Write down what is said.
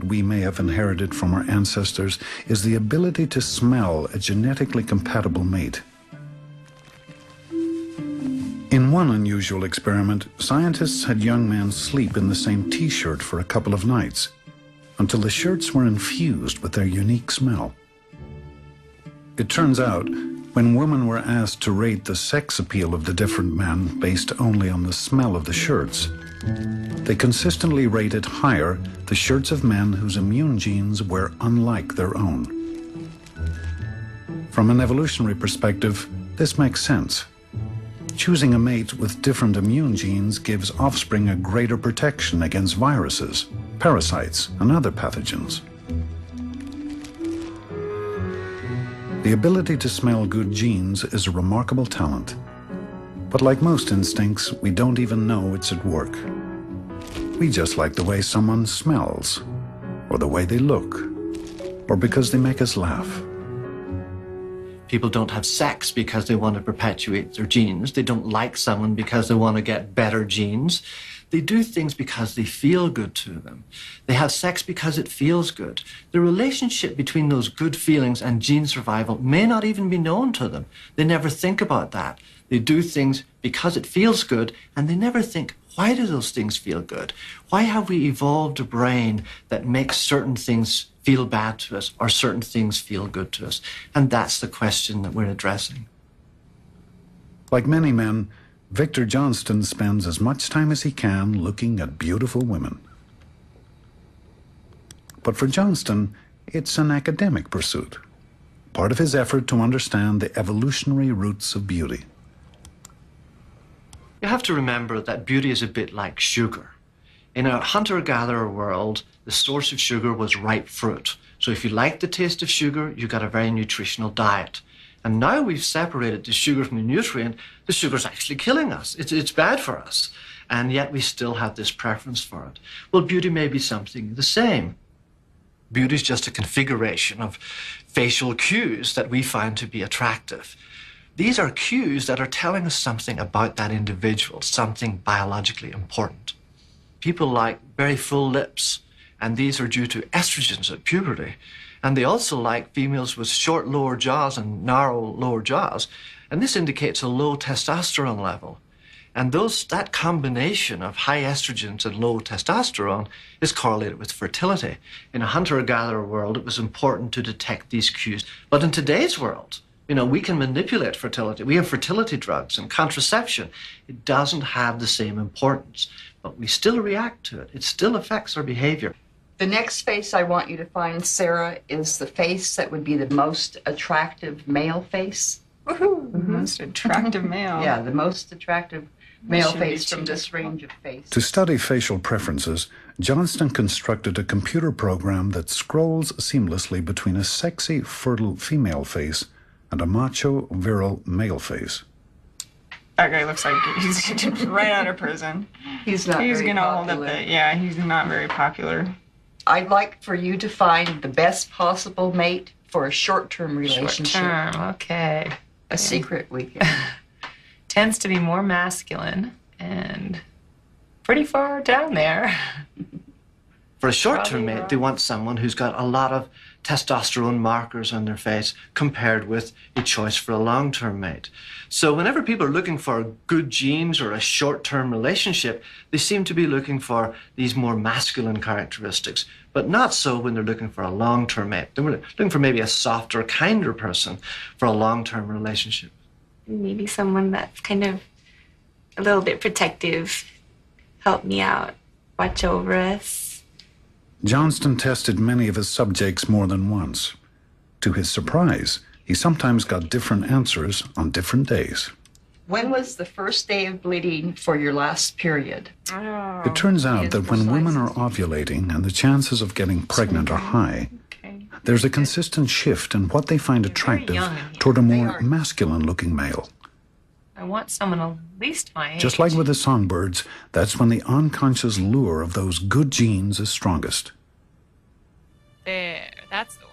we may have inherited from our ancestors is the ability to smell a genetically compatible mate. In one unusual experiment, scientists had young men sleep in the same t-shirt for a couple of nights, until the shirts were infused with their unique smell. It turns out, when women were asked to rate the sex appeal of the different men based only on the smell of the shirts, they consistently rated higher the shirts of men whose immune genes were unlike their own. From an evolutionary perspective, this makes sense. Choosing a mate with different immune genes gives offspring a greater protection against viruses, parasites, and other pathogens. The ability to smell good genes is a remarkable talent. But like most instincts, we don't even know it's at work. We just like the way someone smells, or the way they look, or because they make us laugh. People don't have sex because they want to perpetuate their genes. They don't like someone because they want to get better genes. They do things because they feel good to them. They have sex because it feels good. The relationship between those good feelings and gene survival may not even be known to them. They never think about that. They do things because it feels good, and they never think, why do those things feel good? Why have we evolved a brain that makes certain things feel bad to us or certain things feel good to us? And that's the question that we're addressing. Like many men, Victor Johnston spends as much time as he can looking at beautiful women. But for Johnston, it's an academic pursuit, part of his effort to understand the evolutionary roots of beauty. You have to remember that beauty is a bit like sugar. In a hunter-gatherer world, the source of sugar was ripe fruit. So if you like the taste of sugar, you got a very nutritional diet. And now we've separated the sugar from the nutrient, the sugar's actually killing us. It's bad for us. And yet we still have this preference for it. Well, beauty may be something the same. Beauty is just a configuration of facial cues that we find to be attractive. These are cues that are telling us something about that individual, something biologically important. People like very full lips, and these are due to estrogens at puberty. And they also like females with short lower jaws and narrow lower jaws, and this indicates a low testosterone level. And that combination of high estrogens and low testosterone is correlated with fertility. In a hunter-gatherer world, it was important to detect these cues. But in today's world, we can manipulate fertility. We have fertility drugs and contraception. It doesn't have the same importance, but we still react to it. It still affects our behavior. The next face I want you to find, Sarah, is the face that would be the most attractive male face. Woohoo! The most attractive male. Yeah, the most attractive male face from this range of face. To study facial preferences, Johnston constructed a computer program that scrolls seamlessly between a sexy, fertile female face and a macho, virile male face. That guy looks like he's right out of prison. He's gonna hold up he's not very popular. I'd like for you to find the best possible mate for a short-term relationship. Short-term, okay. A secret weekend. Tends to be more masculine and pretty far down there. For a short-term mate, they want someone who's got a lot of testosterone markers on their face compared with a choice for a long-term mate. So whenever people are looking for good genes or a short-term relationship, they seem to be looking for these more masculine characteristics, but not so when they're looking for a long-term mate. They're looking for maybe a softer, kinder person for a long-term relationship. Maybe someone that's kind of a little bit protective, help me out, watch over us. Johnston tested many of his subjects more than once. To his surprise, he sometimes got different answers on different days. When was the first day of bleeding for your last period? Oh, It turns out that when women are ovulating and the chances of getting pregnant are high, there's a consistent shift in what they find attractive toward a more masculine-looking male. I want someone at least my age. Just like with the songbirds, that's when the unconscious lure of those good genes is strongest. There, that's the